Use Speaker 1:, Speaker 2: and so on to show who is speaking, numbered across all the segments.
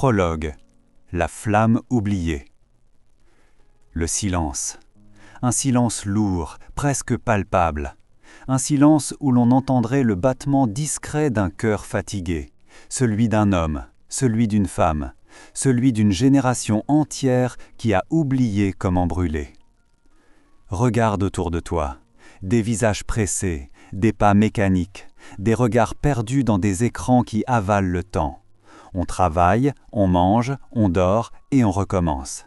Speaker 1: Prologue. La flamme oubliée. Le silence. Un silence lourd, presque palpable. Un silence où l'on entendrait le battement discret d'un cœur fatigué, celui d'un homme, celui d'une femme, celui d'une génération entière qui a oublié comment brûler. Regarde autour de toi, des visages pressés, des pas mécaniques, des regards perdus dans des écrans qui avalent le temps. On travaille, on mange, on dort et on recommence.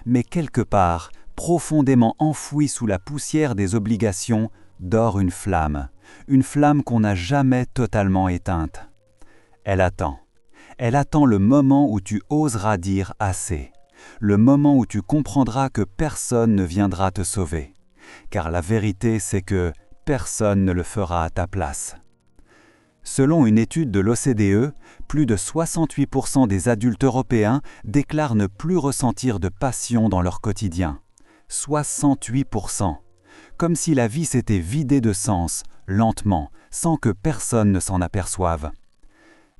Speaker 1: Mais quelque part, profondément enfouie sous la poussière des obligations, dort une flamme qu'on n'a jamais totalement éteinte. Elle attend le moment où tu oseras dire assez, le moment où tu comprendras que personne ne viendra te sauver, car la vérité c'est que personne ne le fera à ta place. Selon une étude de l'OCDE, plus de 68% des adultes européens déclarent ne plus ressentir de passion dans leur quotidien. 68%. Comme si la vie s'était vidée de sens, lentement, sans que personne ne s'en aperçoive.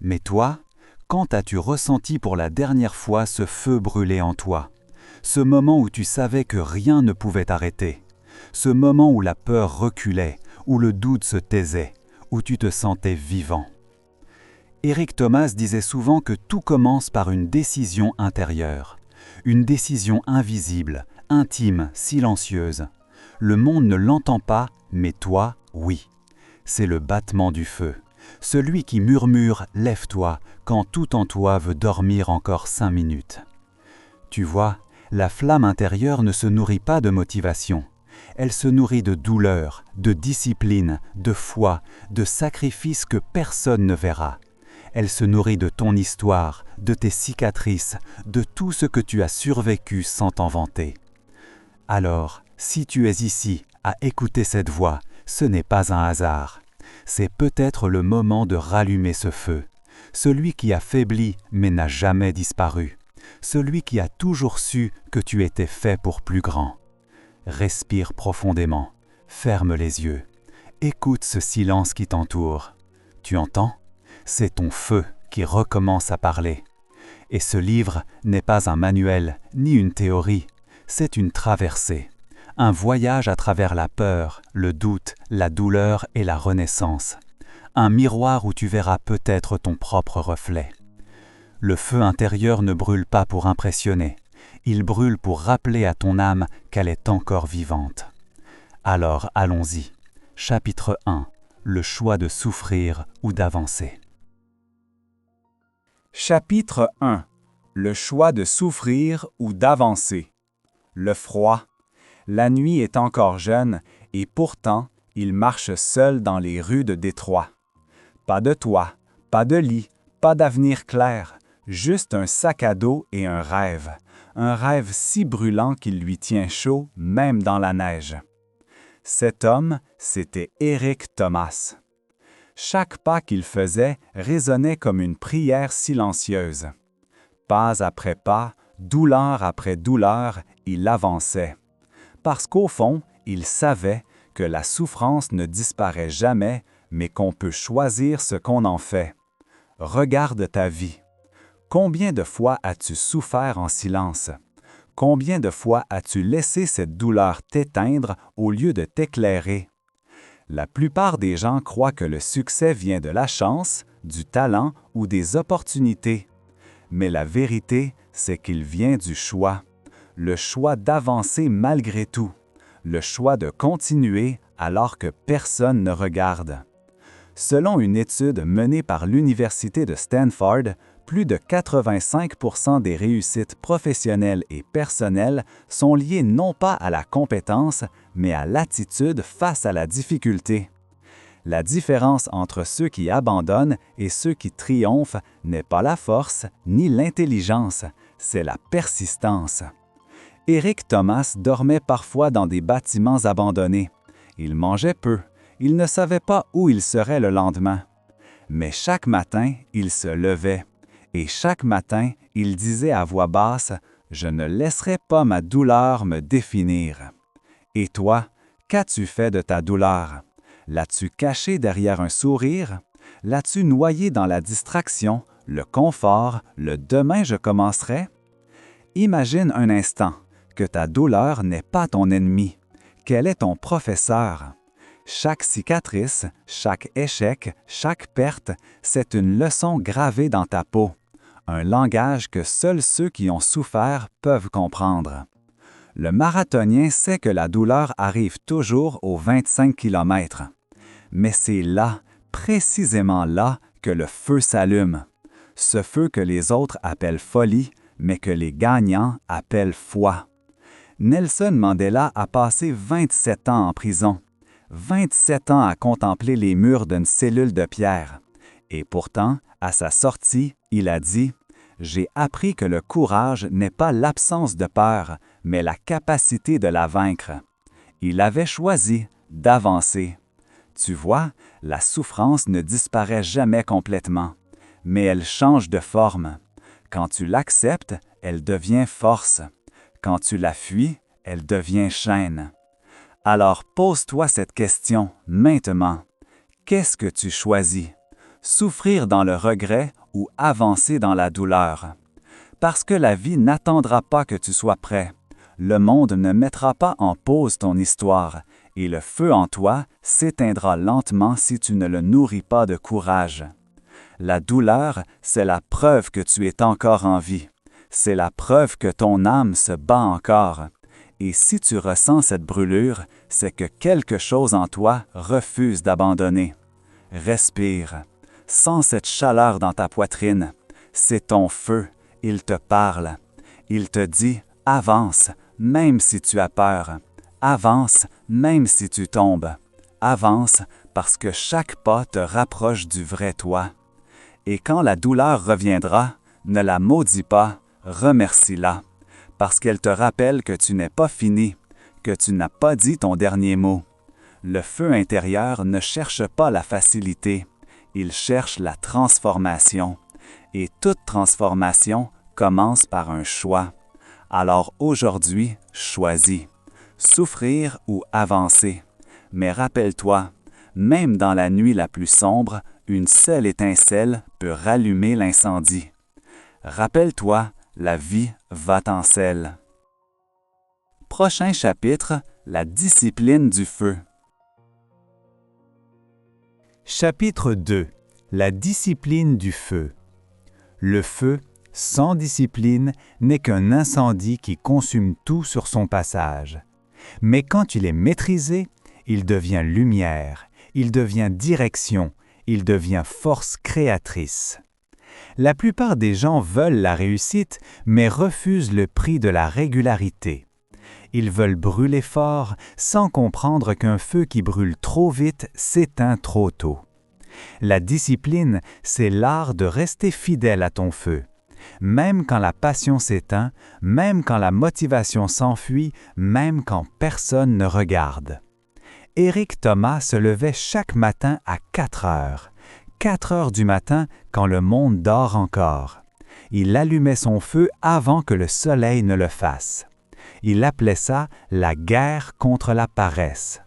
Speaker 1: Mais toi, quand as-tu ressenti pour la dernière fois ce feu brûler en toi? Ce moment où tu savais que rien ne pouvait t'arrêter? Ce moment où la peur reculait, où le doute se taisait, où tu te sentais vivant? Eric Thomas disait souvent que tout commence par une décision intérieure, une décision invisible, intime, silencieuse. Le monde ne l'entend pas, mais toi, oui. C'est le battement du feu, celui qui murmure « lève-toi » quand tout en toi veut dormir encore 5 minutes. Tu vois, la flamme intérieure ne se nourrit pas de motivation. Elle se nourrit de douleur, de discipline, de foi, de sacrifices que personne ne verra. Elle se nourrit de ton histoire, de tes cicatrices, de tout ce que tu as survécu sans t'en vanter. Alors, si tu es ici à écouter cette voix, ce n'est pas un hasard. C'est peut-être le moment de rallumer ce feu, celui qui a faibli mais n'a jamais disparu, celui qui a toujours su que tu étais fait pour plus grand. Respire profondément, ferme les yeux, écoute ce silence qui t'entoure. Tu entends? C'est ton feu qui recommence à parler. Et ce livre n'est pas un manuel ni une théorie, c'est une traversée, un voyage à travers la peur, le doute, la douleur et la renaissance. Un miroir où tu verras peut-être ton propre reflet. Le feu intérieur ne brûle pas pour impressionner. Il brûle pour rappeler à ton âme qu'elle est encore vivante. Alors allons-y. Chapitre 1. Le choix de souffrir ou d'avancer.
Speaker 2: Chapitre 1. Le choix de souffrir ou d'avancer. Le froid. La nuit est encore jeune et pourtant, il marche seul dans les rues de Détroit. Pas de toit, pas de lit, pas d'avenir clair, juste un sac à dos et un rêve si brûlant qu'il lui tient chaud même dans la neige. Cet homme, c'était Eric Thomas. Chaque pas qu'il faisait résonnait comme une prière silencieuse. Pas après pas, douleur après douleur, il avançait. Parce qu'au fond, il savait que la souffrance ne disparaît jamais, mais qu'on peut choisir ce qu'on en fait. Regarde ta vie. Combien de fois as-tu souffert en silence? Combien de fois as-tu laissé cette douleur t'éteindre au lieu de t'éclairer? La plupart des gens croient que le succès vient de la chance, du talent ou des opportunités. Mais la vérité, c'est qu'il vient du choix. Le choix d'avancer malgré tout. Le choix de continuer alors que personne ne regarde. Selon une étude menée par l'Université de Stanford, plus de 85% des réussites professionnelles et personnelles sont liées non pas à la compétence, mais à l'attitude face à la difficulté. La différence entre ceux qui abandonnent et ceux qui triomphent n'est pas la force ni l'intelligence, c'est la persistance. Eric Thomas dormait parfois dans des bâtiments abandonnés. Il mangeait peu. Il ne savait pas où il serait le lendemain. Mais chaque matin, il se levait. Et chaque matin, il disait à voix basse « Je ne laisserai pas ma douleur me définir. » Et toi, qu'as-tu fait de ta douleur? L'as-tu cachée derrière un sourire? L'as-tu noyée dans la distraction, le confort, le demain je commencerai? Imagine un instant que ta douleur n'est pas ton ennemi, qu'elle est ton professeur. Chaque cicatrice, chaque échec, chaque perte, c'est une leçon gravée dans ta peau, un langage que seuls ceux qui ont souffert peuvent comprendre. Le marathonien sait que la douleur arrive toujours aux 25 km. Mais c'est là, précisément là, que le feu s'allume. Ce feu que les autres appellent folie, mais que les gagnants appellent foi. Nelson Mandela a passé 27 ans en prison, 27 ans à contempler les murs d'une cellule de pierre. Et pourtant, à sa sortie, il a dit « J'ai appris que le courage n'est pas l'absence de peur, mais la capacité de la vaincre. » Il avait choisi d'avancer. Tu vois, la souffrance ne disparaît jamais complètement, mais elle change de forme. Quand tu l'acceptes, elle devient force. Quand tu la fuis, elle devient chaîne. Alors pose-toi cette question maintenant. Qu'est-ce que tu choisis? Souffrir dans le regret ou avancer dans la douleur? Parce que la vie n'attendra pas que tu sois prêt. Le monde ne mettra pas en pause ton histoire, et le feu en toi s'éteindra lentement si tu ne le nourris pas de courage. La douleur, c'est la preuve que tu es encore en vie. C'est la preuve que ton âme se bat encore. Et si tu ressens cette brûlure, c'est que quelque chose en toi refuse d'abandonner. Respire. Sens cette chaleur dans ta poitrine. C'est ton feu. Il te parle. Il te dit « Avance, même si tu as peur. Avance, même si tu tombes. Avance, parce que chaque pas te rapproche du vrai toi. » Et quand la douleur reviendra, ne la maudis pas, remercie-la, parce qu'elle te rappelle que tu n'es pas fini, que tu n'as pas dit ton dernier mot. Le feu intérieur ne cherche pas la facilité, il cherche la transformation. Et toute transformation commence par un choix. Alors aujourd'hui, choisis. Souffrir ou avancer. Mais rappelle-toi, même dans la nuit la plus sombre, une seule étincelle peut rallumer l'incendie. Rappelle-toi, la vie va-t-en-selle. Prochain chapitre, la discipline du feu.
Speaker 1: Chapitre 2. La discipline du feu. Le feu, sans discipline, n'est qu'un incendie qui consume tout sur son passage. Mais quand il est maîtrisé, il devient lumière, il devient direction, il devient force créatrice. La plupart des gens veulent la réussite, mais refusent le prix de la régularité. Ils veulent brûler fort sans comprendre qu'un feu qui brûle trop vite s'éteint trop tôt. La discipline, c'est l'art de rester fidèle à ton feu. Même quand la passion s'éteint, même quand la motivation s'enfuit, même quand personne ne regarde. Éric Thomas se levait chaque matin à 4 heures. 4 heures du matin quand le monde dort encore. Il allumait son feu avant que le soleil ne le fasse. Il appelait ça la guerre contre la paresse.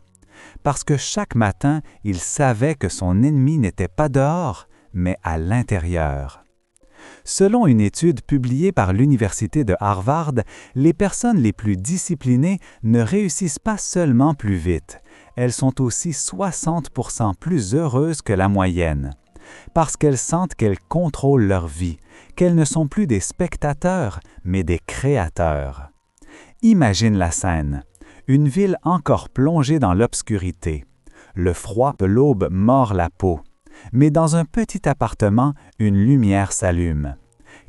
Speaker 1: Parce que chaque matin, il savait que son ennemi n'était pas dehors, mais à l'intérieur. Selon une étude publiée par l'Université de Harvard, les personnes les plus disciplinées ne réussissent pas seulement plus vite, elles sont aussi 60% plus heureuses que la moyenne, parce qu'elles sentent qu'elles contrôlent leur vie, qu'elles ne sont plus des spectateurs, mais des créateurs. Imagine la scène, une ville encore plongée dans l'obscurité. Le froid de l'aube mord la peau. Mais dans un petit appartement, une lumière s'allume.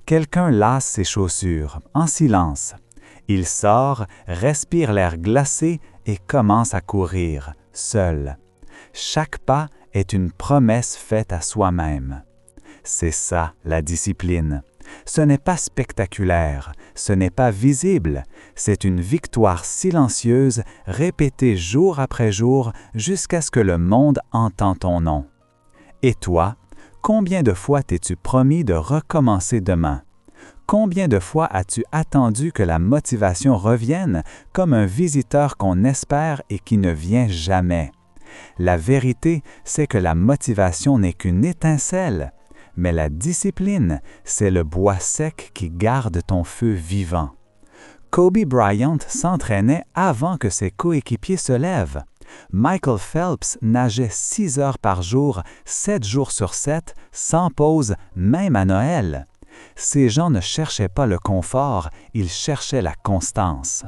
Speaker 1: Quelqu'un lasse ses chaussures, en silence. Il sort, respire l'air glacé et commence à courir, seul. Chaque pas est une promesse faite à soi-même. C'est ça, la discipline. Ce n'est pas spectaculaire, ce n'est pas visible, c'est une victoire silencieuse répétée jour après jour jusqu'à ce que le monde entende ton nom. Et toi, combien de fois t'es-tu promis de recommencer demain? Combien de fois as-tu attendu que la motivation revienne comme un visiteur qu'on espère et qui ne vient jamais? La vérité, c'est que la motivation n'est qu'une étincelle,
Speaker 2: Mais la discipline, c'est le bois sec qui garde ton feu vivant. Kobe Bryant s'entraînait avant que ses coéquipiers se lèvent. Michael Phelps nageait 6 heures par jour, 7 jours sur 7, sans pause, même à Noël. Ces gens ne cherchaient pas le confort, ils cherchaient la constance.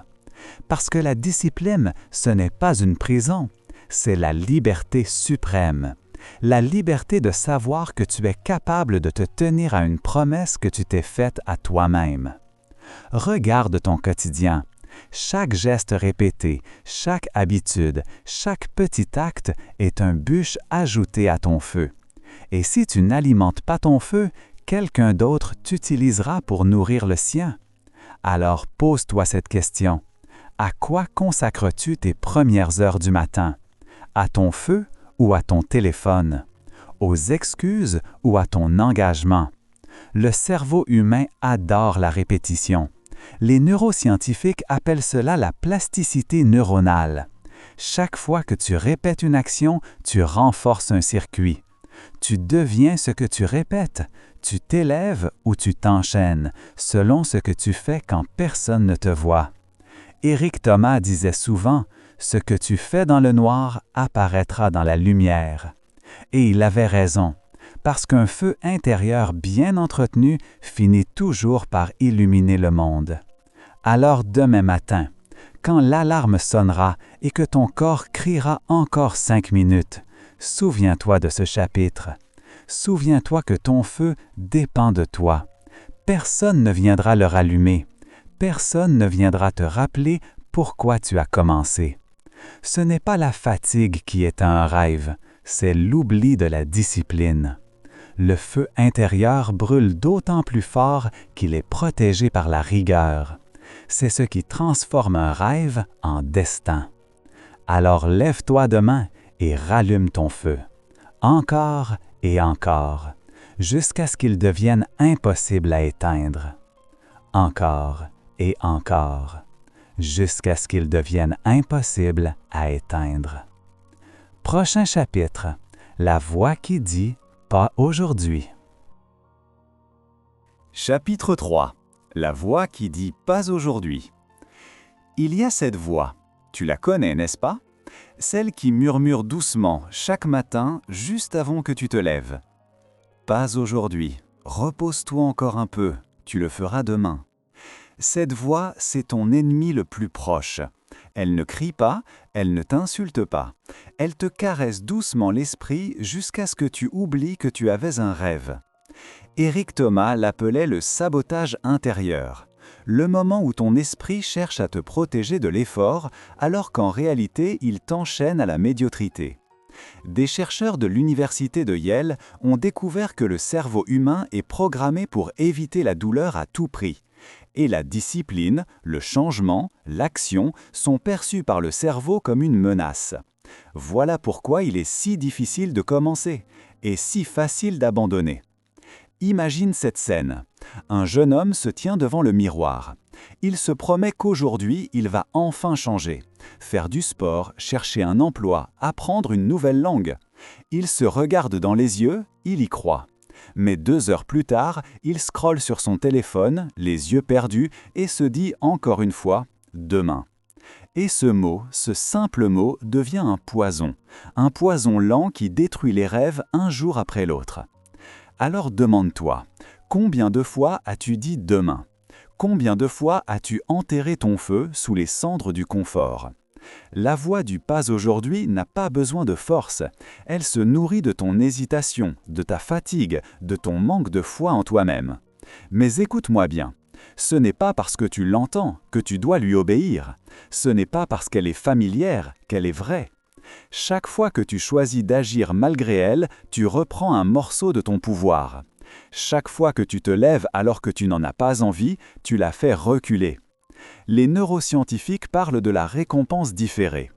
Speaker 2: Parce que la discipline, ce n'est pas une prison, c'est la liberté suprême. La liberté de savoir que tu es capable de te tenir à une promesse que tu t'es faite à toi-même. Regarde ton quotidien. Chaque geste répété, chaque habitude, chaque petit acte est un bûche ajouté à ton feu. Et si tu n'alimentes pas ton feu, quelqu'un d'autre t'utilisera pour nourrir le sien. Alors pose-toi cette question. À quoi consacres-tu tes premières heures du matin? À ton feu ou à ton téléphone? Aux excuses ou à ton engagement? Le cerveau humain adore la répétition. Les neuroscientifiques appellent cela la plasticité neuronale. Chaque fois que tu répètes une action, tu renforces un circuit. Tu deviens ce que tu répètes. Tu t'élèves ou tu t'enchaînes, selon ce que tu fais quand personne ne te voit. Éric Thomas disait souvent « Ce que tu fais dans le noir apparaîtra dans la lumière ». Et il avait raison, parce qu'un feu intérieur bien entretenu finit toujours par illuminer le monde. Alors demain matin, quand l'alarme sonnera et que ton corps criera encore 5 minutes, souviens-toi de ce chapitre. Souviens-toi que ton feu dépend de toi. Personne ne viendra le rallumer. Personne ne viendra te rappeler pourquoi tu as commencé. Ce n'est pas la fatigue qui est un rêve, c'est l'oubli de la discipline. Le feu intérieur brûle d'autant plus fort qu'il est protégé par la rigueur. C'est ce qui transforme un rêve en destin. Alors lève-toi demain et rallume ton feu. Encore et encore, jusqu'à ce qu'il devienne impossible à éteindre. Encore et encore, jusqu'à ce qu'il devienne impossible à éteindre. Prochain chapitre, la voix qui dit « Pas aujourd'hui ».
Speaker 1: Chapitre 3. La voix qui dit « Pas aujourd'hui ». Il y a cette voix, tu la connais, n'est-ce pas? Celle qui murmure doucement chaque matin juste avant que tu te lèves. « Pas aujourd'hui, repose-toi encore un peu, tu le feras demain ». Cette voix, c'est ton ennemi le plus proche. Elle ne crie pas, elle ne t'insulte pas. Elle te caresse doucement l'esprit jusqu'à ce que tu oublies que tu avais un rêve. Éric Thomas l'appelait le sabotage intérieur, le moment où ton esprit cherche à te protéger de l'effort alors qu'en réalité il t'enchaîne à la médiocrité. Des chercheurs de l'université de Yale ont découvert que le cerveau humain est programmé pour éviter la douleur à tout prix. Et la discipline, le changement, l'action sont perçus par le cerveau comme une menace. Voilà pourquoi il est si difficile de commencer et si facile d'abandonner. Imagine cette scène. Un jeune homme se tient devant le miroir. Il se promet qu'aujourd'hui, il va enfin changer. Faire du sport, chercher un emploi, apprendre une nouvelle langue. Il se regarde dans les yeux, il y croit. Mais 2 heures plus tard, il scrolle sur son téléphone, les yeux perdus, et se dit encore une fois « demain ». Et ce mot, ce simple mot, devient un poison lent qui détruit les rêves un jour après l'autre. Alors demande-toi, combien de fois as-tu dit « demain » ? Combien de fois as-tu enterré ton feu sous les cendres du confort ? La voix du « pas aujourd'hui » n'a pas besoin de force. Elle se nourrit de ton hésitation, de ta fatigue, de ton manque de foi en toi-même. Mais écoute-moi bien, ce n'est pas parce que tu l'entends que tu dois lui obéir. Ce n'est pas parce qu'elle est familière qu'elle est vraie. Chaque fois que tu choisis d'agir malgré elle, tu reprends un morceau de ton pouvoir. Chaque fois que tu te lèves alors que tu n'en as pas envie, tu la fais reculer. Les neuroscientifiques parlent de la récompense différée.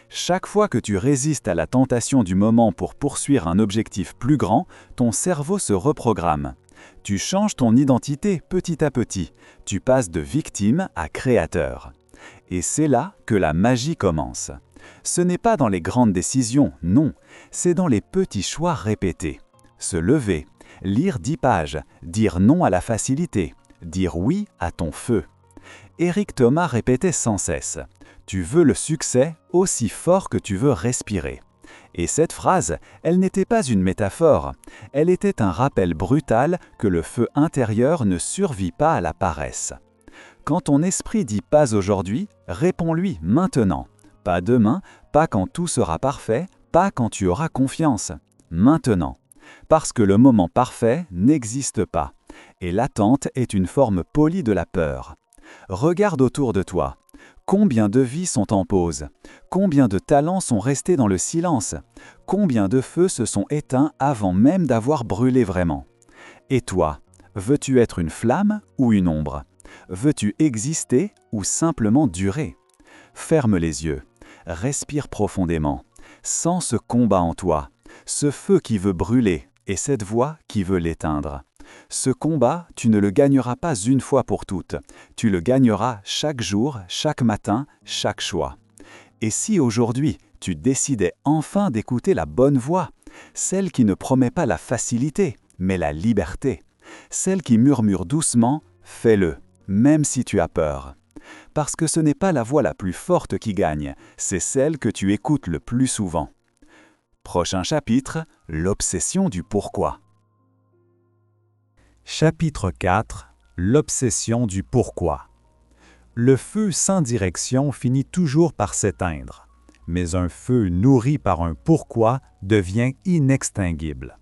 Speaker 1: Chaque fois que tu résistes à la tentation du moment pour poursuivre un objectif plus grand, ton cerveau se reprogramme. Tu changes ton identité petit à petit. Tu passes de victime à créateur. Et c'est là que la magie commence. Ce n'est pas dans les grandes décisions, non, c'est dans les petits choix répétés. Se lever, Lire 10 pages, dire non à la facilité, dire oui à ton feu. Éric Thomas répétait sans cesse « Tu veux le succès aussi fort que tu veux respirer ». Et cette phrase, elle n'était pas une métaphore, elle était un rappel brutal que le feu intérieur ne survit pas à la paresse. Quand ton esprit dit « pas aujourd'hui », réponds-lui maintenant. Pas demain, pas quand tout sera parfait, pas quand tu auras confiance. Maintenant. Parce que le moment parfait n'existe pas. Et l'attente est une forme polie de la peur. Regarde autour de toi. Combien de vies sont en pause? Combien de talents sont restés dans le silence? Combien de feux se sont éteints avant même d'avoir brûlé vraiment? Et toi, veux-tu être une flamme ou une ombre? Veux-tu exister ou simplement durer? Ferme les yeux, respire profondément. Sens ce combat en toi, ce feu qui veut brûler et cette voix qui veut l'éteindre. Ce combat, tu ne le gagneras pas une fois pour toutes. Tu le gagneras chaque jour, chaque matin, chaque choix. Et si aujourd'hui, tu décidais enfin d'écouter la bonne voix, celle qui ne promet pas la facilité, mais la liberté, celle qui murmure doucement, fais-le, même si tu as peur. Parce que ce n'est pas la voix la plus forte qui gagne, c'est celle que tu écoutes le plus souvent. Prochain chapitre, l'obsession du pourquoi.
Speaker 2: Chapitre 4. L'obsession du pourquoi. Le feu sans direction finit toujours par s'éteindre, mais un feu nourri par un pourquoi devient inextinguible.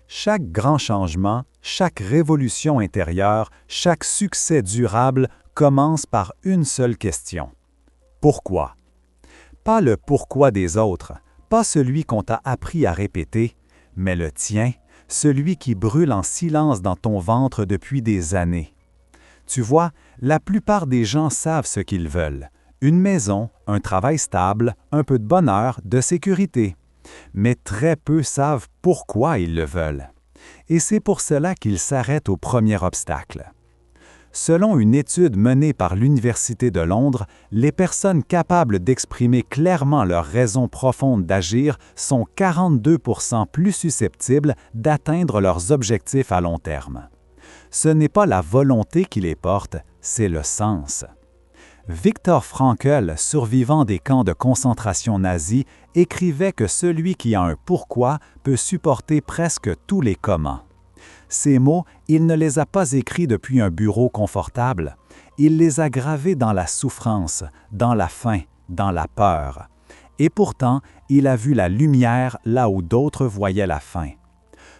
Speaker 2: Chaque grand changement, chaque révolution intérieure, chaque succès durable commence par une seule question. Pourquoi? Pas le pourquoi des autres, pas celui qu'on t'a appris à répéter, mais le tien, celui qui brûle en silence dans ton ventre depuis des années. Tu vois, la plupart des gens savent ce qu'ils veulent. Une maison, un travail stable, un peu de bonheur, de sécurité. Mais très peu savent pourquoi ils le veulent. Et c'est pour cela qu'ils s'arrêtent au premier obstacle. Selon une étude menée par l'Université de Londres, les personnes capables d'exprimer clairement leurs raisons profondes d'agir sont 42% plus susceptibles d'atteindre leurs objectifs à long terme. Ce n'est pas la volonté qui les porte, c'est le sens. Viktor Frankl, survivant des camps de concentration nazis, écrivait que celui qui a un pourquoi peut supporter presque tous les comment. Ces mots, il ne les a pas écrits depuis un bureau confortable. Il les a gravés dans la souffrance, dans la faim, dans la peur. Et pourtant, il a vu la lumière là où d'autres voyaient la faim.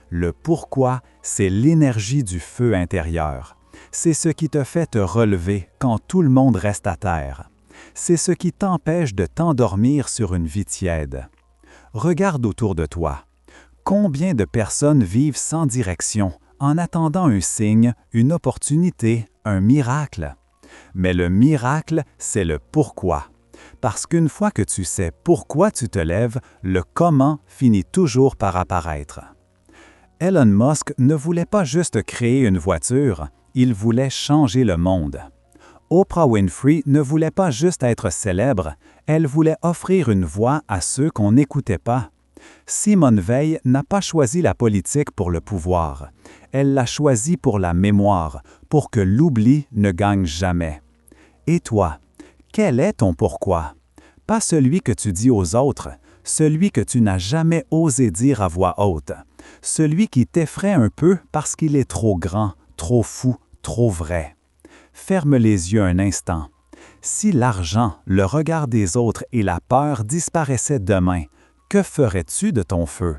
Speaker 2: Le pourquoi, c'est l'énergie du feu intérieur. C'est ce qui te fait te relever quand tout le monde reste à terre. C'est ce qui t'empêche de t'endormir sur une vie tiède. Regarde autour de toi. Combien de personnes vivent sans direction, en attendant un signe, une opportunité, un miracle? Mais le miracle, c'est le pourquoi. Parce qu'une fois que tu sais pourquoi tu te lèves, le comment finit toujours par apparaître. Elon Musk ne voulait pas juste créer une voiture, il voulait changer le monde. Oprah Winfrey ne voulait pas juste être célèbre, elle voulait offrir une voix à ceux qu'on n'écoutait pas. Simone Veil n'a pas choisi la politique pour le pouvoir. Elle l'a choisi pour la mémoire, pour que l'oubli ne gagne jamais. Et toi, quel est ton pourquoi? Pas celui que tu dis aux autres, celui que tu n'as jamais osé dire à voix haute, celui qui t'effraie un peu parce qu'il est trop grand, trop fou, trop vrai. Ferme les yeux un instant. Si l'argent, le regard des autres et la peur disparaissaient demain, que ferais-tu de ton feu?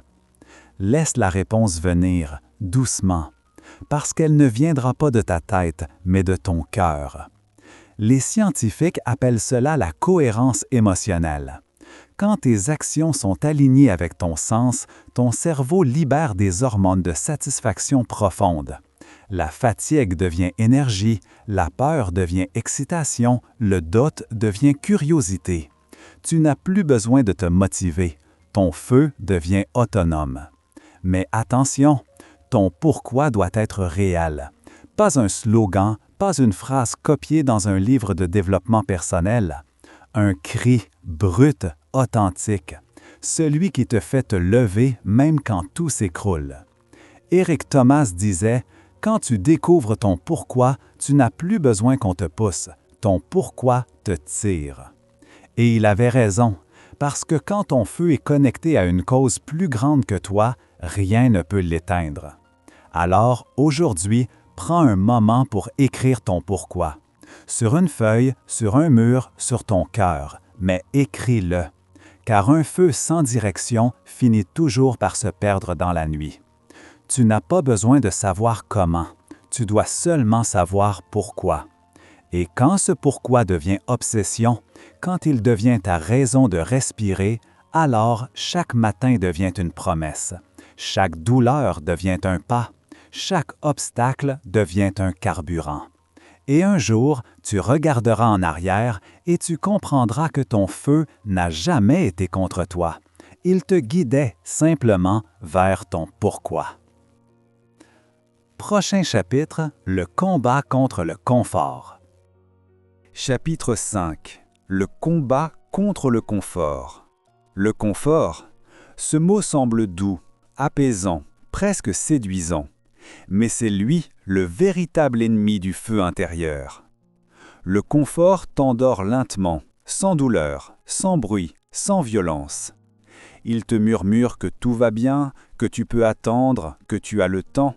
Speaker 2: Laisse la réponse venir, doucement, parce qu'elle ne viendra pas de ta tête, mais de ton cœur. Les scientifiques appellent cela la cohérence émotionnelle. Quand tes actions sont alignées avec ton sens, ton cerveau libère des hormones de satisfaction profonde. La fatigue devient énergie, la peur devient excitation, le doute devient curiosité. Tu n'as plus besoin de te motiver. Ton feu devient autonome. Mais attention, ton pourquoi doit être réel. Pas un slogan, pas une phrase copiée dans un livre de développement personnel. Un cri brut, authentique. Celui qui te fait te lever même quand tout s'écroule. Eric Thomas disait « Quand tu découvres ton pourquoi, tu n'as plus besoin qu'on te pousse. Ton pourquoi te tire. » Et il avait raison, parce que quand ton feu est connecté à une cause plus grande que toi, rien ne peut l'éteindre. Alors, aujourd'hui, prends un moment pour écrire ton pourquoi. Sur une feuille, sur un mur, sur ton cœur, mais écris-le. Car un feu sans direction finit toujours par se perdre dans la nuit. Tu n'as pas besoin de savoir comment, tu dois seulement savoir pourquoi. Et quand ce pourquoi devient obsession, quand il devient ta raison de respirer, alors chaque matin devient une promesse, chaque douleur devient un pas, chaque obstacle devient un carburant. Et un jour, tu regarderas en arrière et tu comprendras que ton feu n'a jamais été contre toi. Il te guidait simplement vers ton pourquoi. Prochain chapitre, le combat contre le confort.
Speaker 1: Chapitre 5. Le combat contre le confort. Le confort, ce mot semble doux, apaisant, presque séduisant. Mais c'est lui le véritable ennemi du feu intérieur. Le confort t'endort lentement, sans douleur, sans bruit, sans violence. Il te murmure que tout va bien, que tu peux attendre, que tu as le temps.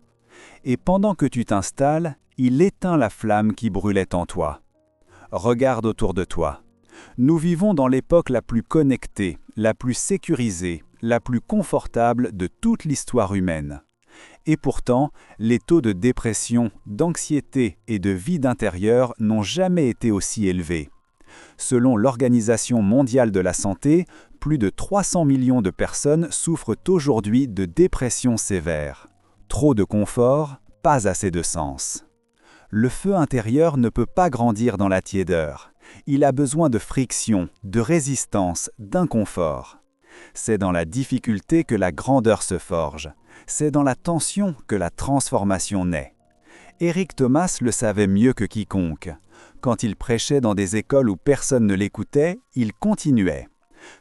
Speaker 1: Et pendant que tu t'installes, il éteint la flamme qui brûlait en toi. Regarde autour de toi. Nous vivons dans l'époque la plus connectée, la plus sécurisée, la plus confortable de toute l'histoire humaine. Et pourtant, les taux de dépression, d'anxiété et de vide intérieur n'ont jamais été aussi élevés. Selon l'Organisation mondiale de la santé, plus de 300 millions de personnes souffrent aujourd'hui de dépression sévère. Trop de confort, pas assez de sens. Le feu intérieur ne peut pas grandir dans la tiédeur. Il a besoin de friction, de résistance, d'inconfort. C'est dans la difficulté que la grandeur se forge. C'est dans la tension que la transformation naît. Eric Thomas le savait mieux que quiconque. Quand il prêchait dans des écoles où personne ne l'écoutait, il continuait.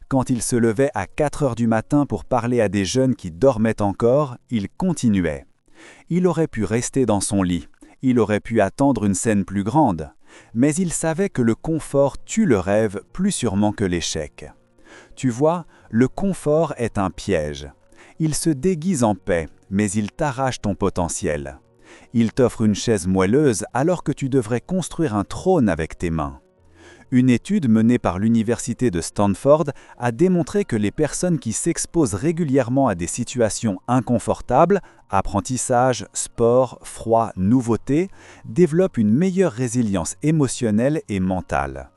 Speaker 1: Quand il se levait à 4 heures du matin pour parler à des jeunes qui dormaient encore, il continuait. Il aurait pu rester dans son lit. Il aurait pu attendre une scène plus grande. Mais il savait que le confort tue le rêve plus sûrement que l'échec. Tu vois, le confort est un piège. Il se déguise en paix, mais il t'arrache ton potentiel. Il t'offre une chaise moelleuse alors que tu devrais construire un trône avec tes mains. Une étude menée par l'université de Stanford a démontré que les personnes qui s'exposent régulièrement à des situations inconfortables, apprentissage, sport, froid, nouveauté, développent une meilleure résilience émotionnelle et mentale.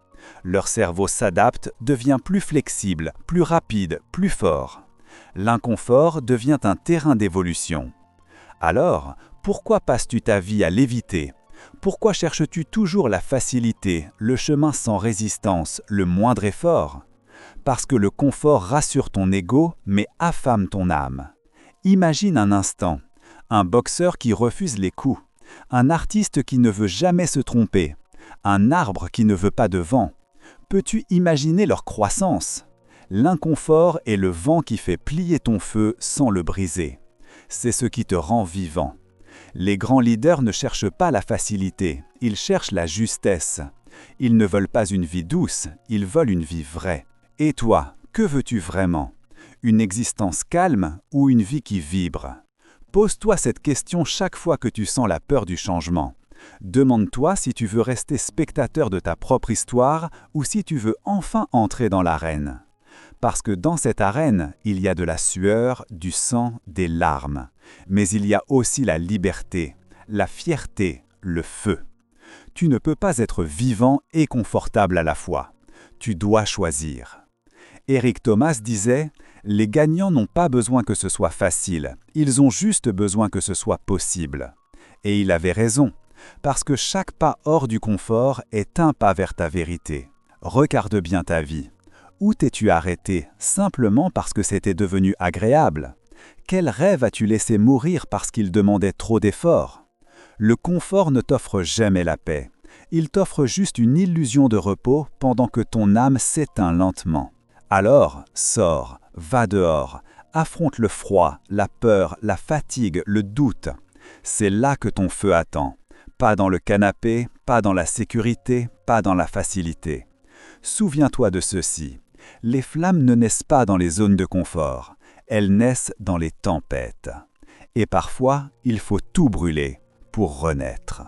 Speaker 1: Leur cerveau s'adapte, devient plus flexible, plus rapide, plus fort. L'inconfort devient un terrain d'évolution. Alors, pourquoi passes-tu ta vie à l'éviter ? Pourquoi cherches-tu toujours la facilité, le chemin sans résistance, le moindre effort ? Parce que le confort rassure ton ego, mais affame ton âme. Imagine un instant, un boxeur qui refuse les coups, un artiste qui ne veut jamais se tromper, un arbre qui ne veut pas de vent. Peux-tu imaginer leur croissance ? L'inconfort est le vent qui fait plier ton feu sans le briser. C'est ce qui te rend vivant. Les grands leaders ne cherchent pas la facilité, ils cherchent la justesse. Ils ne veulent pas une vie douce, ils veulent une vie vraie. Et toi, que veux-tu vraiment ? Une existence calme ou une vie qui vibre ? Pose-toi cette question chaque fois que tu sens la peur du changement. Demande-toi si tu veux rester spectateur de ta propre histoire ou si tu veux enfin entrer dans l'arène. Parce que dans cette arène, il y a de la sueur, du sang, des larmes. Mais il y a aussi la liberté, la fierté, le feu. Tu ne peux pas être vivant et confortable à la fois. Tu dois choisir. Eric Thomas disait « Les gagnants n'ont pas besoin que ce soit facile, ils ont juste besoin que ce soit possible. » Et il avait raison, parce que chaque pas hors du confort est un pas vers ta vérité. Regarde bien ta vie. Où t'es-tu arrêté simplement parce que c'était devenu agréable ? Quel rêve as-tu laissé mourir parce qu'il demandait trop d'efforts ? Le confort ne t'offre jamais la paix. Il t'offre juste une illusion de repos pendant que ton âme s'éteint lentement. Alors, sors, va dehors, Affronte le froid, la peur, la fatigue, le doute. C'est là que ton feu attend. Pas dans le canapé, pas dans la sécurité, pas dans la facilité. Souviens-toi de ceci. Les flammes ne naissent pas dans les zones de confort. Elles naissent dans les tempêtes. Et parfois, il faut tout brûler pour renaître.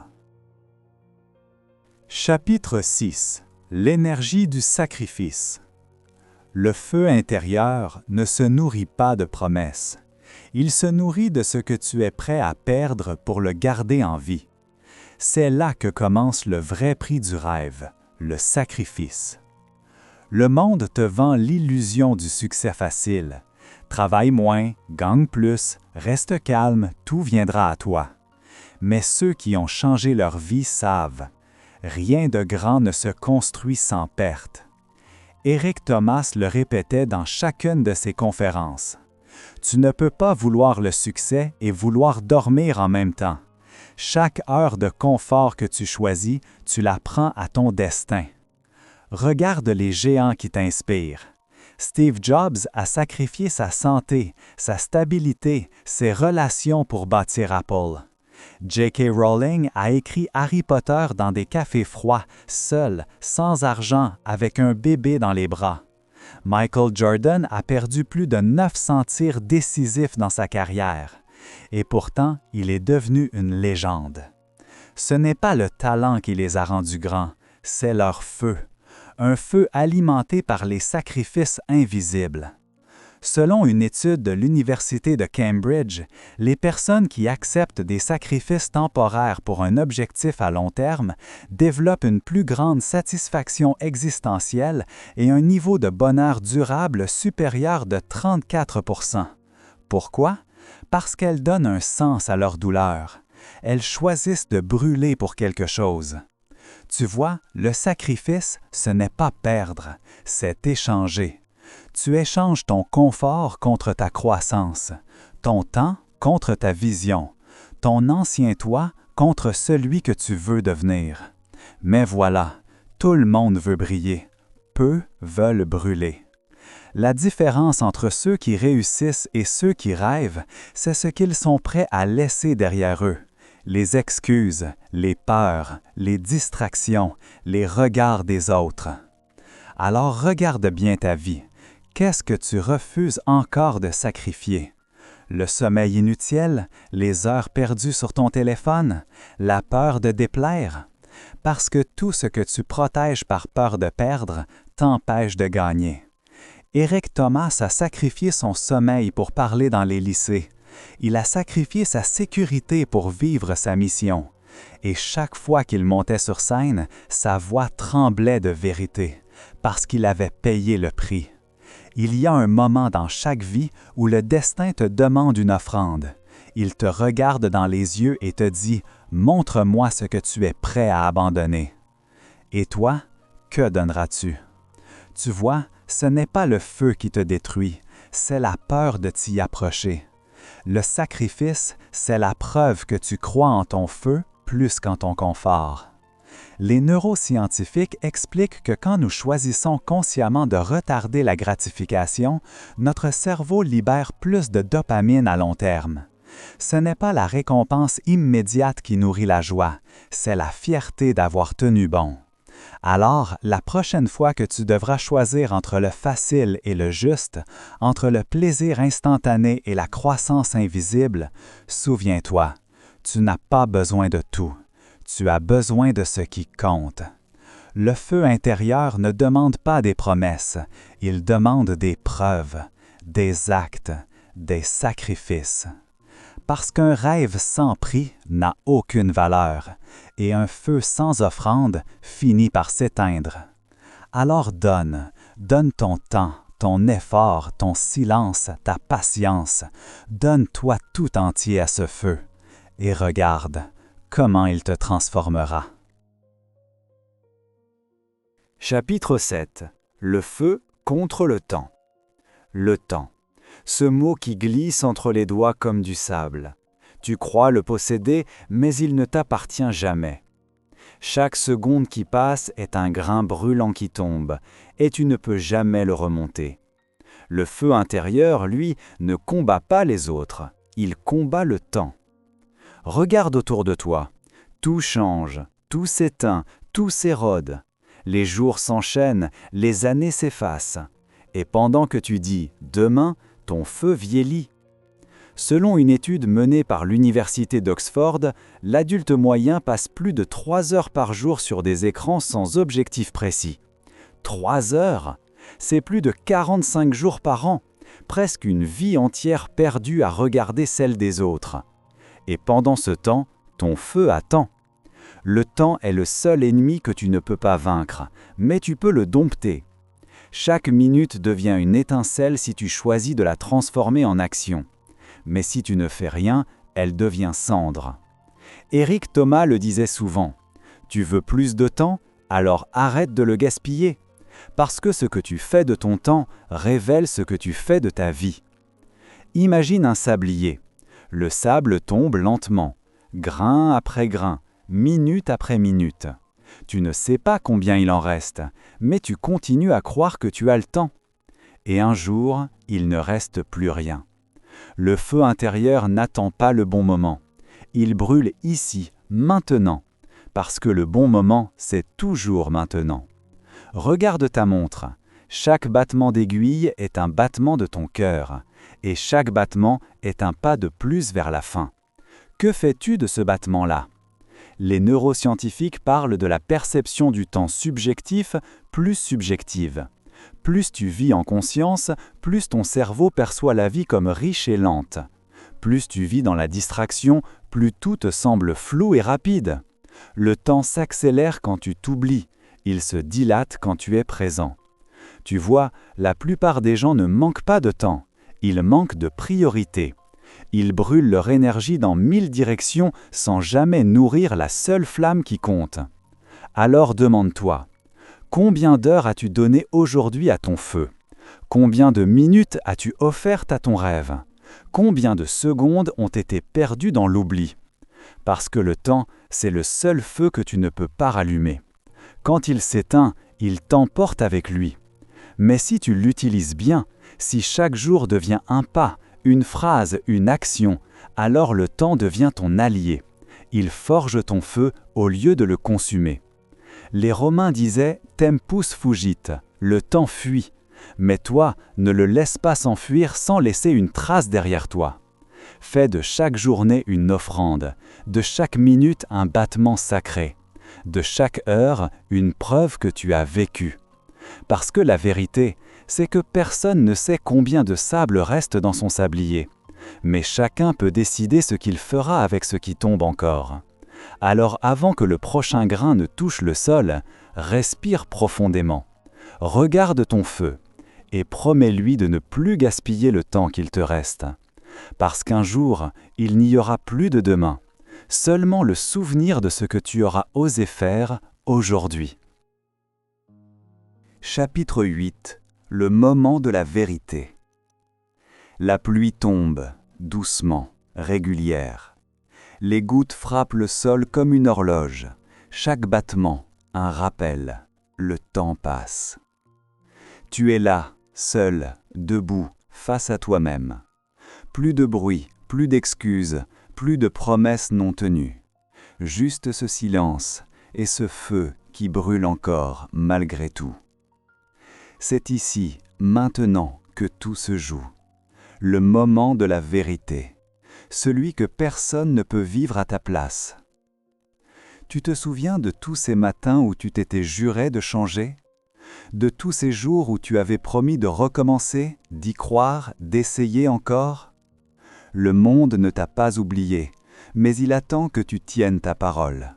Speaker 2: Chapitre 6. L'énergie du sacrifice. Le feu intérieur ne se nourrit pas de promesses. Il se nourrit de ce que tu es prêt à perdre pour le garder en vie. C'est là que commence le vrai prix du rêve, le sacrifice. Le monde te vend l'illusion du succès facile. Travaille moins, gagne plus, reste calme, tout viendra à toi. Mais ceux qui ont changé leur vie savent, rien de grand ne se construit sans perte. Eric Thomas le répétait dans chacune de ses conférences. Tu ne peux pas vouloir le succès et vouloir dormir en même temps. Chaque heure de confort que tu choisis, tu la prends à ton destin. Regarde les géants qui t'inspirent. Steve Jobs a sacrifié sa santé, sa stabilité, ses relations pour bâtir Apple. J.K. Rowling a écrit Harry Potter dans des cafés froids, seul, sans argent, avec un bébé dans les bras. Michael Jordan a perdu plus de 900 tirs décisifs dans sa carrière. Et pourtant, il est devenu une légende. Ce n'est pas le talent qui les a rendus grands, c'est leur feu. Un feu alimenté par les sacrifices invisibles. Selon une étude de l'Université de Cambridge, les personnes qui acceptent des sacrifices temporaires pour un objectif à long terme développent une plus grande satisfaction existentielle et un niveau de bonheur durable supérieur de 34%. Pourquoi? Parce qu'elles donnent un sens à leur douleur. Elles choisissent de brûler pour quelque chose. Tu vois, le sacrifice, ce n'est pas perdre, c'est échanger. Tu échanges ton confort contre ta croissance, ton temps contre ta vision, ton ancien toi contre celui que tu veux devenir. Mais voilà, tout le monde veut briller, peu veulent brûler. La différence entre ceux qui réussissent et ceux qui rêvent, c'est ce qu'ils sont prêts à laisser derrière eux. Les excuses, les peurs, les distractions, les regards des autres. Alors regarde bien ta vie. Qu'est-ce que tu refuses encore de sacrifier? Le sommeil inutile, les heures perdues sur ton téléphone, la peur de déplaire? Parce que tout ce que tu protèges par peur de perdre t'empêche de gagner. Eric Thomas a sacrifié son sommeil pour parler dans les lycées. Il a sacrifié sa sécurité pour vivre sa mission. Et chaque fois qu'il montait sur scène, sa voix tremblait de vérité, parce qu'il avait payé le prix. Il y a un moment dans chaque vie où le destin te demande une offrande. Il te regarde dans les yeux et te dit « Montre-moi ce que tu es prêt à abandonner. » Et toi, que donneras-tu? Tu vois, ce n'est pas le feu qui te détruit, c'est la peur de t'y approcher. Le sacrifice, c'est la preuve que tu crois en ton feu plus qu'en ton confort. Les neuroscientifiques expliquent que quand nous choisissons consciemment de retarder la gratification, notre cerveau libère plus de dopamine à long terme. Ce n'est pas la récompense immédiate qui nourrit la joie, c'est la fierté d'avoir tenu bon. Alors, la prochaine fois que tu devras choisir entre le facile et le juste, entre le plaisir instantané et la croissance invisible, souviens-toi, tu n'as pas besoin de tout. Tu as besoin de ce qui compte. Le feu intérieur ne demande pas des promesses, il demande des preuves, des actes, des sacrifices. Parce qu'un rêve sans prix n'a aucune valeur, et un feu sans offrande finit par s'éteindre. Alors donne ton temps, ton effort, ton silence, ta patience. Donne-toi tout entier à ce feu, et regarde comment il te transformera.
Speaker 1: Chapitre 7. Le feu contre le temps. Le temps. Ce mot qui glisse entre les doigts comme du sable. Tu crois le posséder, mais il ne t'appartient jamais. Chaque seconde qui passe est un grain brûlant qui tombe, et tu ne peux jamais le remonter.
Speaker 2: Le feu intérieur, lui, ne combat pas les autres, il combat le temps. Regarde autour de toi. Tout change, tout s'éteint, tout s'érode. Les jours s'enchaînent, les années s'effacent. Et pendant que tu dis « demain », ton feu vieillit. Selon une étude menée par l'Université d'Oxford, l'adulte moyen passe plus de 3 heures par jour sur des écrans sans objectif précis. 3 heures? C'est plus de 45 jours par an, presque une vie entière perdue à regarder celle des autres. Et pendant ce temps, ton feu attend. Le temps est le seul ennemi que tu ne peux pas vaincre, mais tu peux le dompter. Chaque minute devient une étincelle si tu choisis de la transformer en action. Mais si tu ne fais rien, elle devient cendre. Éric Thomas le disait souvent, « Tu veux plus de temps? Alors arrête de le gaspiller. Parce que ce que tu fais de ton temps révèle ce que tu fais de ta vie. » Imagine un sablier. Le sable tombe lentement, grain après grain, minute après minute. Tu ne sais pas combien il en reste, mais tu continues à croire que tu as le temps. Et un jour, il ne reste plus rien. Le feu intérieur n'attend pas le bon moment. Il brûle ici, maintenant, parce que le bon moment, c'est toujours maintenant. Regarde ta montre. Chaque battement d'aiguille est un battement de ton cœur, et chaque battement est un pas de plus vers la fin. Que fais-tu de ce battement-là? Les neuroscientifiques parlent de la perception du temps subjectif plus subjective. Plus tu vis en conscience, plus ton cerveau perçoit la vie comme riche et lente. Plus tu vis dans la distraction, plus tout te semble flou et rapide. Le temps s'accélère quand tu t'oublies, il se dilate quand tu es présent. Tu vois, la plupart des gens ne manquent pas de temps, ils manquent de priorité. Ils brûlent leur énergie dans 1000 directions sans jamais nourrir la seule flamme qui compte. Alors demande-toi, combien d'heures as-tu donné aujourd'hui à ton feu? Combien de minutes as-tu offertes à ton rêve? Combien de secondes ont été perdues dans l'oubli? Parce que le temps, c'est le seul feu que tu ne peux pas rallumer. Quand il s'éteint, il t'emporte avec lui. Mais si tu l'utilises bien, si chaque jour devient un pas, une phrase, une action, alors le temps devient ton allié. Il forge ton feu au lieu de le consumer. Les Romains disaient « tempus fugit », le temps fuit. Mais toi, ne le laisse pas s'enfuir sans laisser une trace derrière toi. Fais de chaque journée une offrande, de chaque minute un battement sacré, de chaque heure une preuve que tu as vécu. Parce que la vérité, c'est que personne ne sait combien de sable reste dans son sablier. Mais chacun peut décider ce qu'il fera avec ce qui tombe encore. Alors avant que le prochain grain ne touche le sol, respire profondément. Regarde ton feu et promets-lui de ne plus gaspiller le temps qu'il te reste. Parce qu'un jour, il n'y aura plus de demain, seulement le souvenir de ce que tu auras osé faire aujourd'hui. Chapitre 8. Le moment de la vérité. La pluie tombe, doucement, régulière. Les gouttes frappent le sol comme une horloge. Chaque battement, un rappel. Le temps passe. Tu es là, seul, debout, face à toi-même. Plus de bruit, plus d'excuses, plus de promesses non tenues. Juste ce silence et ce feu qui brûle encore malgré tout. C'est ici, maintenant, que tout se joue. Le moment de la vérité, celui que personne ne peut vivre à ta place. Tu te souviens de tous ces matins où tu t'étais juré de changer? De tous ces jours où tu avais promis de recommencer, d'y croire, d'essayer encore? Le monde ne t'a pas oublié, mais il attend que tu tiennes ta parole.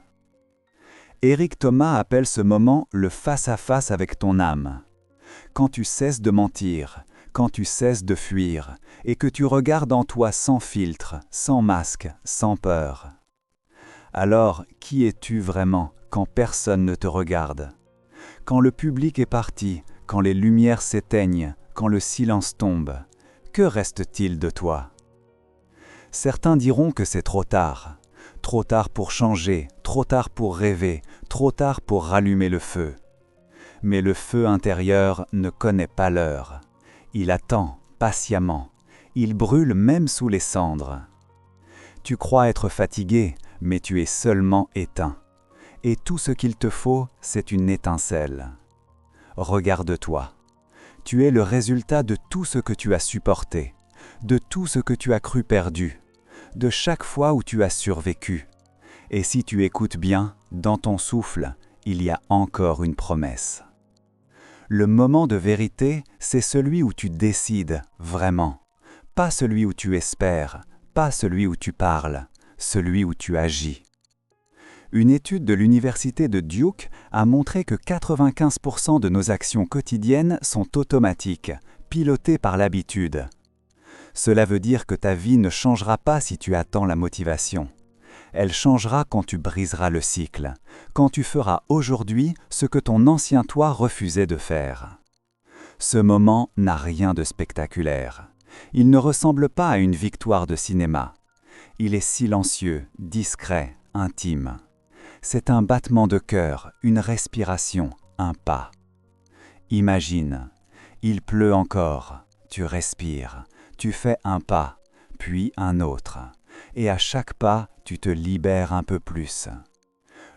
Speaker 2: Éric Thomas appelle ce moment le face-à-face avec ton âme. Quand tu cesses de mentir, quand tu cesses de fuir, et que tu regardes en toi sans filtre, sans masque, sans peur. Alors, qui es-tu vraiment quand personne ne te regarde? Quand le public est parti, quand les lumières s'éteignent, quand le silence tombe, que reste-t-il de toi? Certains diront que c'est trop tard pour changer, trop tard pour rêver, trop tard pour rallumer le feu. Mais le feu intérieur ne connaît pas l'heure.
Speaker 1: Il attend, patiemment. Il brûle même sous les cendres. Tu crois être fatigué, mais tu es seulement éteint. Et tout ce qu'il te faut, c'est une étincelle. Regarde-toi. Tu es le résultat de tout ce que tu as supporté, de tout ce que tu as cru perdu, de chaque fois où tu as survécu. Et si tu écoutes bien, dans ton souffle, il y a encore une promesse. Le moment de vérité, c'est celui où tu décides vraiment. Pas celui où tu espères, pas celui où tu parles, celui où tu agis. Une étude de l'université de Duke a montré que 95% de nos actions quotidiennes sont automatiques, pilotées par l'habitude. Cela veut dire que ta vie ne changera pas si tu attends la motivation. Elle changera quand tu briseras le cycle, quand tu feras aujourd'hui ce que ton ancien toi refusait de faire. Ce moment n'a rien de spectaculaire. Il ne ressemble pas à une victoire de cinéma. Il est silencieux, discret, intime. C'est un battement de cœur, une respiration, un pas. Imagine, il pleut encore, tu respires, tu fais un pas, puis un autre, et à chaque pas, tu te libères un peu plus.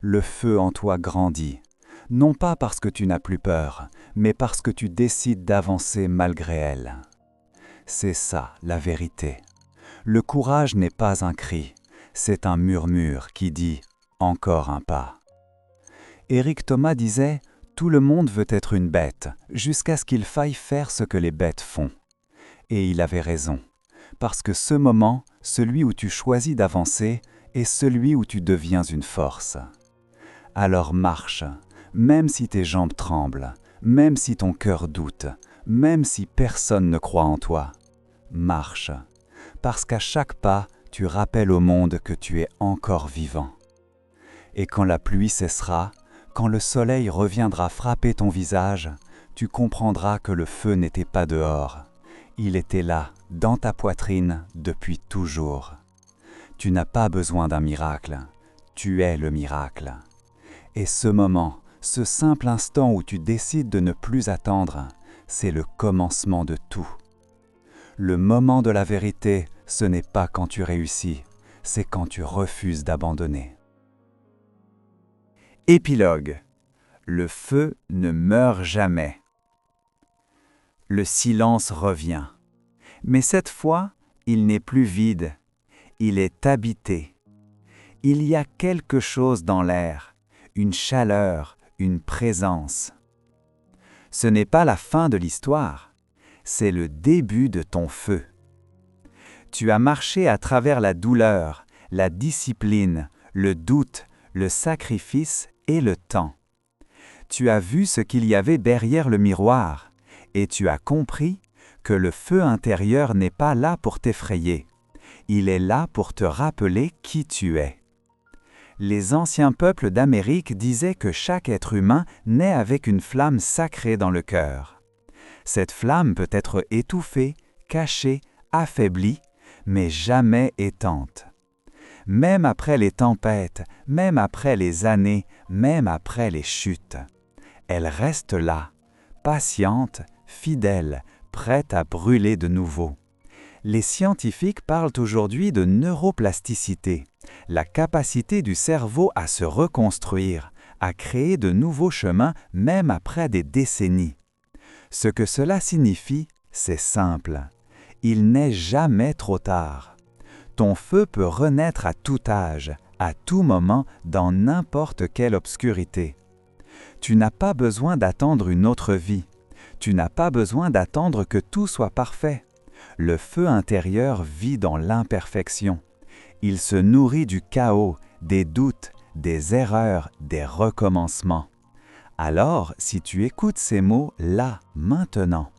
Speaker 1: Le feu en toi grandit, non pas parce que tu n'as plus peur, mais parce que tu décides d'avancer malgré elle. C'est ça, la vérité. Le courage n'est pas un cri, c'est un murmure qui dit « encore un pas ». Éric Thomas disait « Tout le monde veut être une bête, jusqu'à ce qu'il faille faire ce que les bêtes font ». Et il avait raison, parce que ce moment, celui où tu choisis d'avancer, est celui où tu deviens une force. Alors marche, même si tes jambes tremblent, même si ton cœur doute, même si personne ne croit en toi. Marche, parce qu'à chaque pas, tu rappelles au monde que tu es encore vivant. Et quand la pluie cessera, quand le soleil reviendra frapper ton visage, tu comprendras que le feu n'était pas dehors. Il était là, dans ta poitrine, depuis toujours. Tu n'as pas besoin d'un miracle, tu es le miracle. Et ce moment, ce simple instant où tu décides de ne plus attendre, c'est le commencement de tout. Le moment de la vérité, ce n'est pas quand tu réussis, c'est quand tu refuses d'abandonner.
Speaker 2: Épilogue. Le feu ne meurt jamais. Le silence revient. Mais cette fois, il n'est plus vide. Il est habité. Il y a quelque chose dans l'air, une chaleur, une présence. Ce n'est pas la fin de l'histoire, c'est le début de ton feu. Tu as marché à travers la douleur, la discipline, le doute, le sacrifice et le temps. Tu as vu ce qu'il y avait derrière le miroir, et tu as compris que le feu intérieur n'est pas là pour t'effrayer. Il est là pour te rappeler qui tu es. Les anciens peuples d'Amérique disaient que chaque être humain naît avec une flamme sacrée dans le cœur. Cette flamme peut être étouffée, cachée, affaiblie, mais jamais éteinte. Même après les tempêtes, même après les années, même après les chutes. Elle reste là, patiente, fidèle, prête à brûler de nouveau. Les scientifiques parlent aujourd'hui de neuroplasticité, la capacité du cerveau à se reconstruire, à créer de nouveaux chemins même après des décennies. Ce que cela signifie, c'est simple. Il n'est jamais trop tard. Ton feu peut renaître à tout âge, à tout moment, dans n'importe quelle obscurité. Tu n'as pas besoin d'attendre une autre vie. Tu n'as pas besoin d'attendre que tout soit parfait. Le feu intérieur vit dans l'imperfection. Il se nourrit du chaos, des doutes, des erreurs, des recommencements. Alors, si tu écoutes ces mots là, maintenant,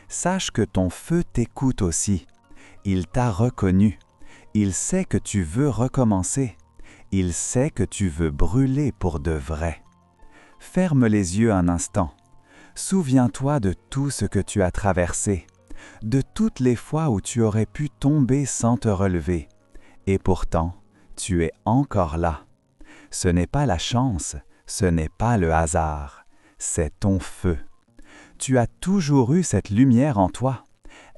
Speaker 2: sache que ton feu t'écoute aussi. Il t'a reconnu. Il sait que tu veux recommencer. Il sait que tu veux brûler pour de vrai. Ferme les yeux un instant. Souviens-toi de tout ce que tu as traversé, de toutes les fois où tu aurais pu tomber sans te relever. Et pourtant, tu es encore là. Ce n'est pas la chance, ce n'est pas le hasard, c'est ton feu. Tu as toujours eu cette lumière en toi,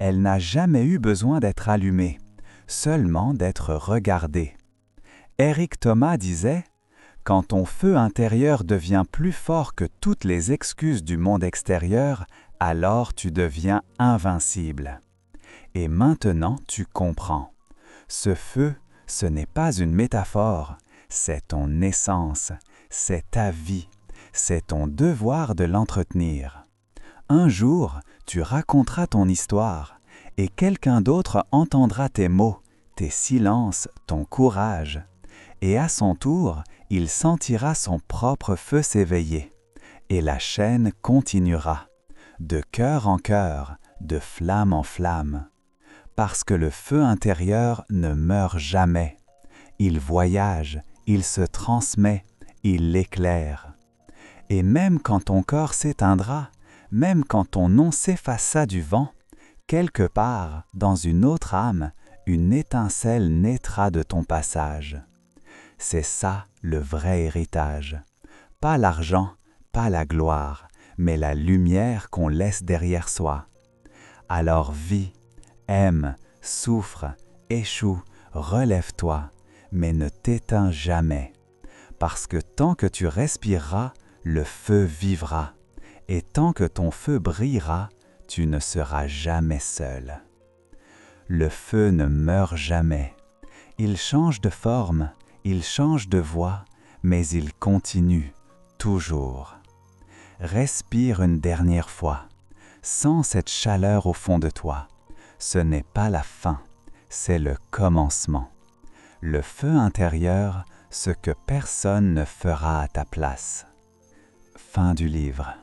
Speaker 1: Elle n'a jamais eu besoin d'être allumée, seulement d'être regardée. Eric Thomas disait « Quand ton feu intérieur devient plus fort que toutes les excuses du monde extérieur, alors tu deviens invincible. » Et maintenant tu comprends. Ce feu, ce n'est pas une métaphore, c'est ton essence, c'est ta vie, c'est ton devoir de l'entretenir. Un jour, tu raconteras ton histoire, et quelqu'un d'autre entendra tes mots, tes silences, ton courage. Et à son tour, il sentira son propre feu s'éveiller. Et la chaîne continuera, de cœur en cœur, de flamme en flamme. Parce que le feu intérieur ne meurt jamais. Il voyage, il se transmet, il éclaire. Et même quand ton corps s'éteindra, même quand ton nom s'effaça du vent, quelque part, dans une autre âme, une étincelle naîtra de ton passage. C'est ça le vrai héritage. Pas l'argent, pas la gloire, mais la lumière qu'on laisse derrière soi. Alors vis, aime, souffre, échoue, relève-toi, mais ne t'éteins jamais. Parce que tant que tu respireras, le feu vivra. Et tant que ton feu brillera, tu ne seras jamais seul. Le feu ne meurt jamais. Il change de forme, il change de voix, mais il continue, toujours. Respire une dernière fois. Sens cette chaleur au fond de toi. Ce n'est pas la fin, c'est le commencement. Le feu intérieur, ce que personne ne fera à ta place. Fin du livre.